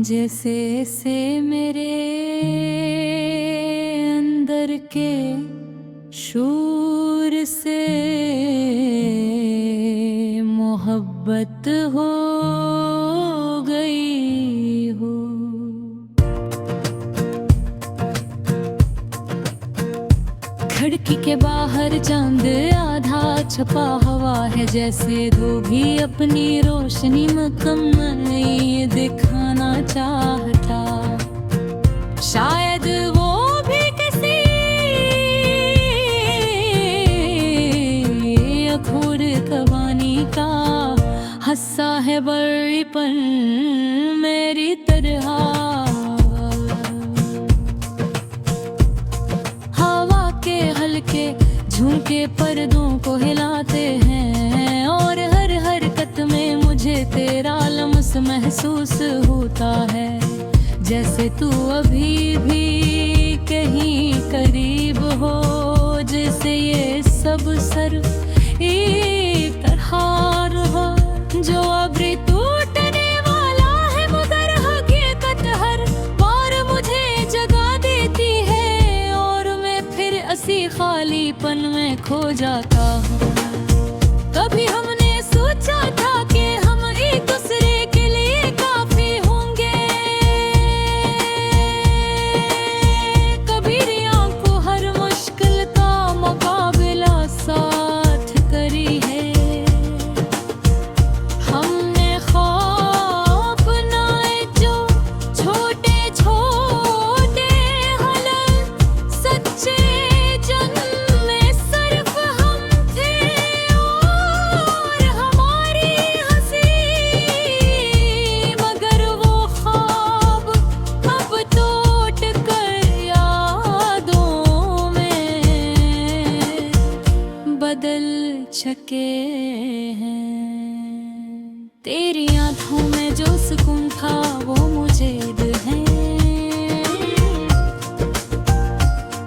जैसे से मेरे अंदर के शूर से मोहब्बत हो गई हो। खिड़की के बाहर चांद आधा छपा हवा है, जैसे धोबी अपनी रोशनी मुकम्मल ये दिखाना चाहता। शायद वो भी किसी अखूर कवानी का हस्सा है बड़ीपन मेरी तरह। के झुमके पर्दों को हिलाते हैं और हर हरकत में मुझे तेरा लम्स महसूस होता है। जैसे तू अभी भी कहीं करीब हो, जैसे ये सब सर एक तरह हो जो अभी टूटने वाला है, मगर हकीकत हर बार मुझे जगा देती है और मैं फिर ऐसी खालीपन में खो जाता हूँ। कभी हमने सोचा था कि हम एक दूसरे के लिए काफी होंगे, कभी रियां को हर मुश्किल का मुकाबला साथ करी है। हमने ख्वाब बनाए जो छोटे छोटे हालात सच्चे बदल चुके हैं। तेरी आंखों में जो सुकून था वो मुझे है,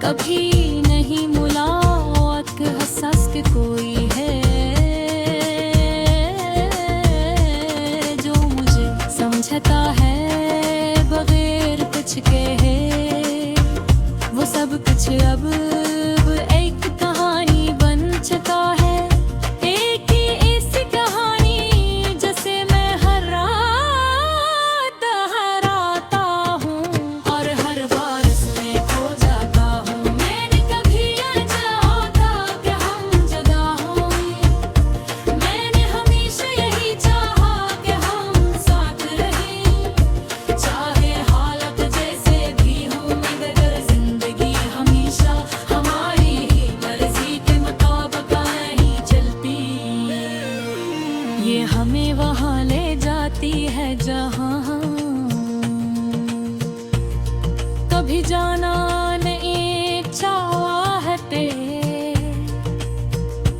कभी नहीं मुलाकात हसास के कोई है जो मुझे समझता है बगैर कुछ कहे। वो सब कुछ अब एक कहानी बन चुका है, एक ही ऐसी कहानी जैसे मैं हर रात हराता हूँ और हर बार इसमें खो जाता हूँ। मैंने कभी ये चाहा था कि हम जुदा हों, मैंने हमेशा यही चाहा कि हम साथ रहें, चाहे हालत जैसे भी हो, मगर जिंदगी हमेशा हमारी ही मर्जी के मुताबिक नहीं चलती। ये हमें वहाँ ले जाती है जहाँ कभी जाना नहीं चाहते।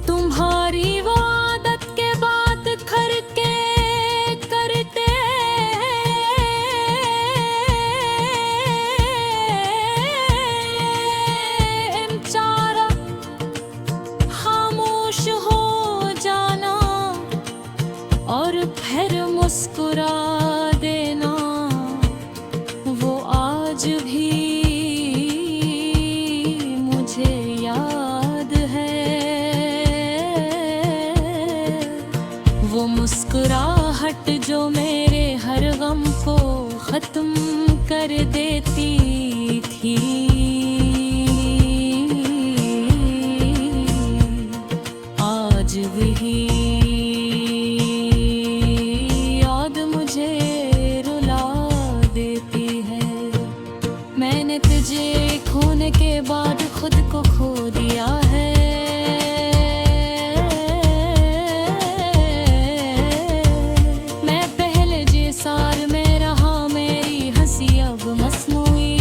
तुम्हारी वो आदत के बात करके करते बेचारा खामोश हो जाना और फिर मुस्कुरा देना, वो आज भी मुझे याद है। वो मुस्कुराहट जो मेरे हर गम को खत्म कर देती थी, आज भी याद मुझे रुला देती है। मैंने तुझे खोने के बाद खुद को खो दिया है। मैं पहले जैसा में रहा, मेरी हंसी अब मसनूई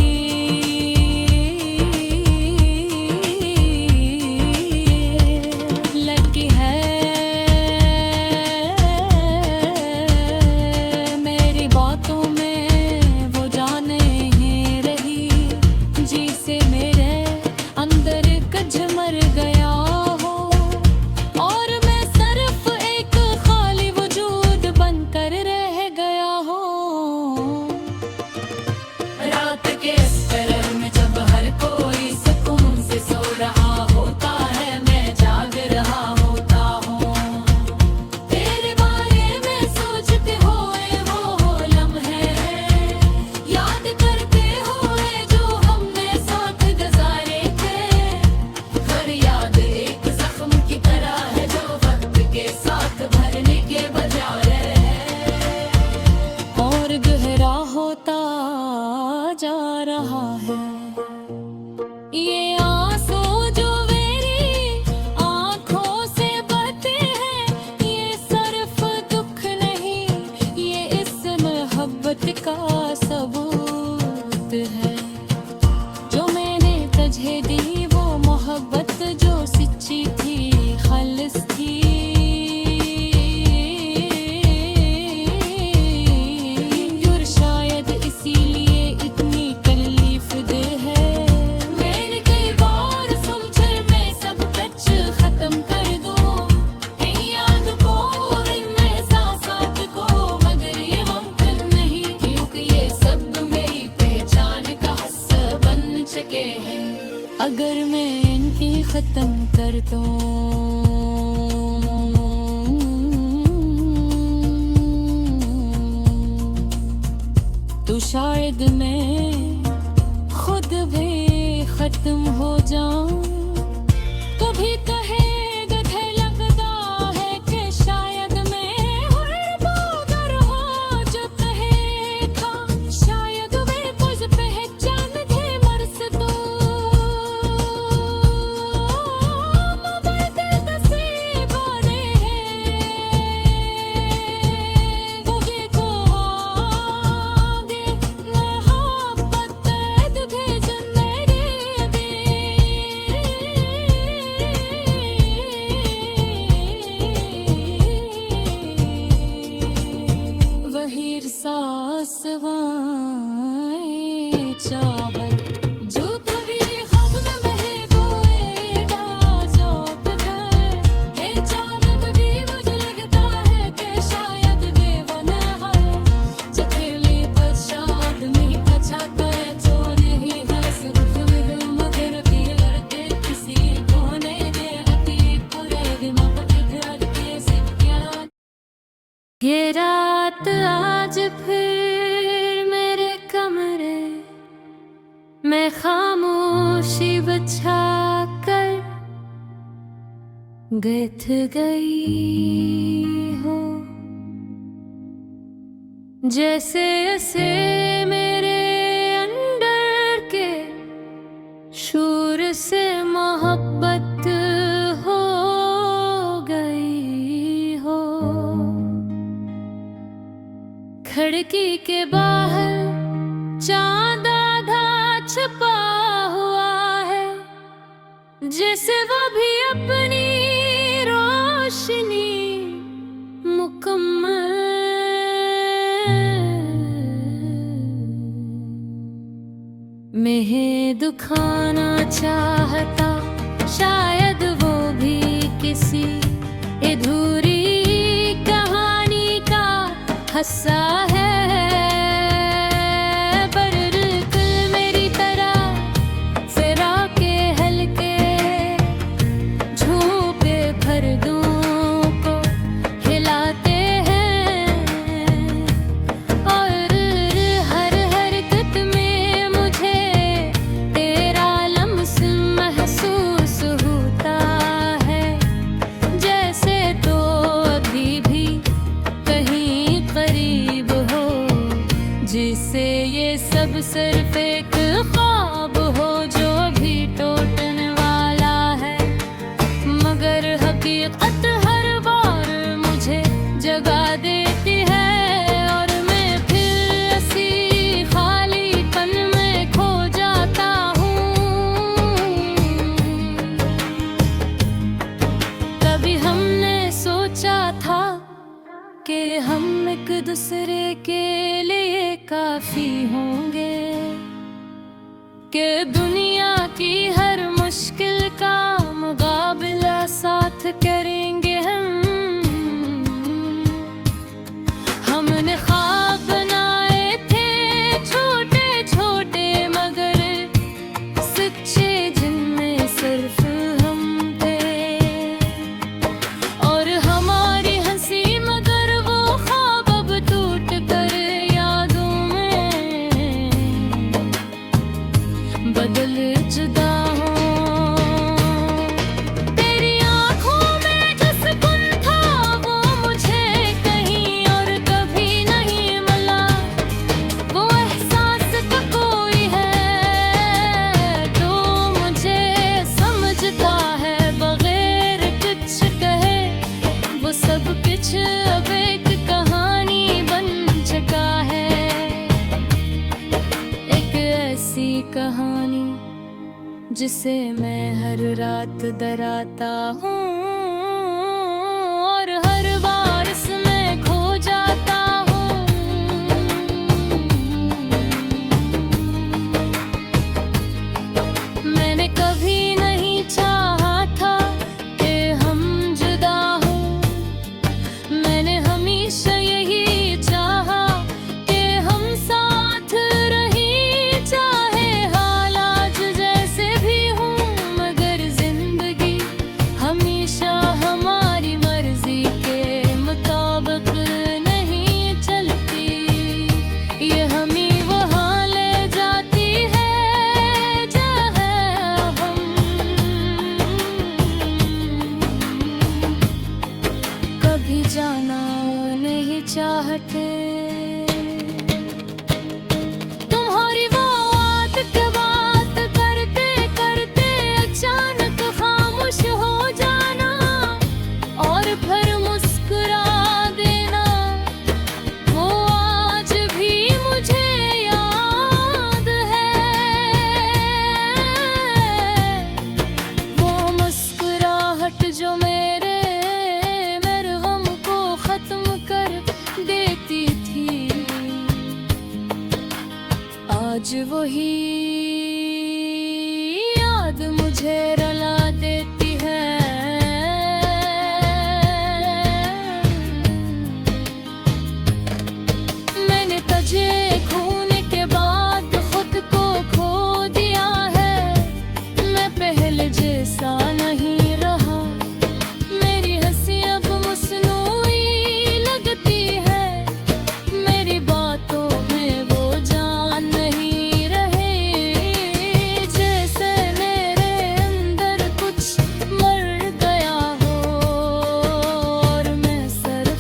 अगर मैं इनकी खत्म कर दूं तो शायद मैं खुद भी खत्म हो जाऊं। कभी कहे गधे लगता है कि शायद मैं हुर्र हो जो कहे था शायद वे कुछ पहचान थे मर्स तो मबद नसीबाने बुगे को आगे मोहब्बत भेजन मेरे दे वही सांस चाहत जो कभी ख्वाब में महबूए नाज़ुक है ये चाहत भी मुझे लगता है कि शायद बेवना है जकेली बचात नहीं बचाता है जो नहीं है सिर्फ दिल मगर भी लड़ते किसी कोने में अति पूरे दिमाग के घर के से क्या ये रात आज फिर मेरे कमरे मैं खामोशी बचा कर गथ गई हो जैसे ऐसे मेरे अंदर के शूर से मोहब्बत हो गई हो। खिड़की के बाहर चांद आधा छुपा हुआ है जैसे वो भी अपनी रोशनी मुकम्मल में दुखाना चाहता शायद वो भी किसी अधूरी कहानी का हस्सा है पर दिल मेरी तरह फिरा के हल्के झोंपे पर्दों को हिलाते हैं और हर हरकत में मुझे तेरा लम्स महसूस होता है जैसे तो अभी भी कहीं करीब हो जिससे ये सब सिर्फ एक ख्वाब हो जो भी टूटने वाला है मगर हकीकत हर बार मुझे जगा देती है और मैं फिर ऐसी खालीपन में खो जाता हूँ। कभी हमने सोचा था कि हम एक दूसरे के लिए काफी होंगे कि दुनिया की हर मुश्किल का मुकाबला साथ करेंगे हमने ख्वाब बनाए थे छोटे छोटे मगर सच्चे जिनमें सिर्फ हम थे और हमारी हंसी मगर वो ख्वाब अब टूट कर यादों में बदल जुदा हो। तेरी आंखों में जो सुकून था वो मुझे कहीं और कभी नहीं मिला वो एहसास का कोई है तो मुझे समझता है बगैर कुछ कहे वो सब कुछ अब एक कहानी बन चुका है एक ऐसी कहानी जिसे मैं हर रात डराता हूँ और हर बार इसमें खो जाता हूँ। मैंने कभी नहीं चाहा था कि हम जुदा हों मैंने हमेशा यही चाहा कि हम साथ रहें चाहे हालात जैसे भी हों चाहते। तुम्हारी वो आदत बात करते करते अचानक खामोश हो जाना और फिर मुस्कुरा देना, वो आज भी मुझे याद है। वो मुस्कुराहट जो मेरे गम को खत्म कर देती थी, आज वही याद मुझे रुला देती है। मैंने तुझे खोने के बाद खुद को खो दिया है, मैं पहले जैसा नहीं रहा। मेरी हंसी अब मसनूई लगती है, मेरी बातों में वो जान नहीं रहे। जैसे मेरे अंदर कुछ मर गया हो और मैं सिर्फ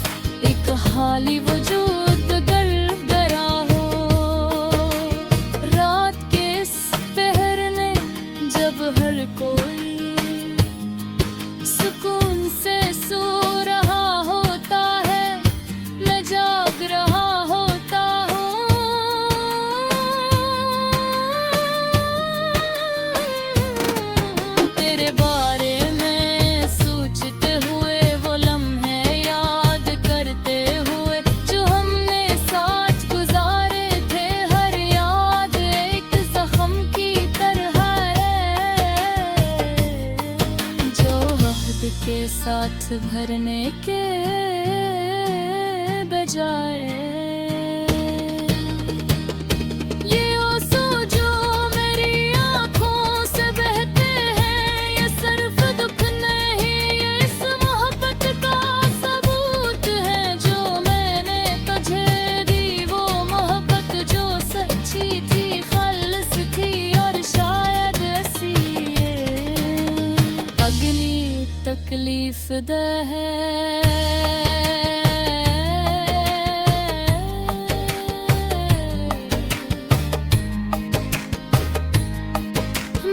एक खाली वजूद गरगरा हो। रात के इस पहर ने जब हर कोई सुकून से सो रहा होता है, मैं जाग रहा होता हूँ। तेरे बारे में सोचते हुए, वो लम्हे याद करते हुए जो हमने साथ गुजारे थे, हर याद एक जख्म की तरह है जो वक्त के साथ भरने के बजाय। ये आंसू जो मेरी आँखों से बहते हैं, ये सिर्फ दुख नहीं, ये इस मोहब्बत का सबूत है जो मैंने तुझे दी। वो मोहब्बत जो सच्ची थी, खालिस थी और शायद ऐसी अगली तकलीफ दह है।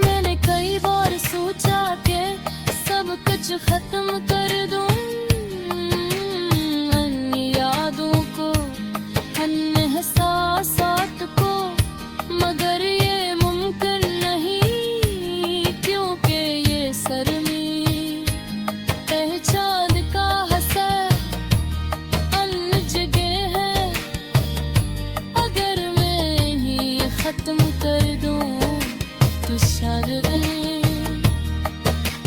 मैंने कई बार सोचा कि सब कुछ खत्म कर दूं, अन्य यादों को, अन्य एहसासात को, मगर ये मुमकिन नहीं, क्योंकि ये सरमी चाँद का हसर अन्य जगह है। अगर मैं ही खत्म कर दूं तो शायद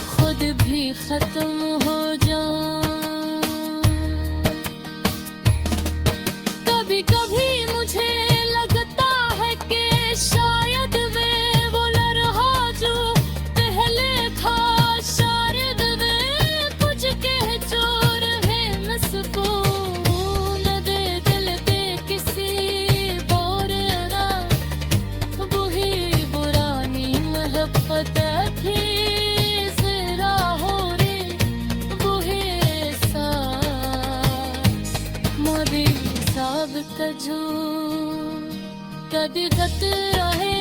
खुद भी खत्म हो जाऊं। कभी कभी मुझे लगता है कि शायद मैं वो लम्हा जो पहले था, शायद मैं कुछ कह जो रहे मुझको दे दिल पे किसी और ना। वही पुरानी मोहब्बत थी जरा हो रे, वही एहसास मोदी साहब का जो कभी खतरा है।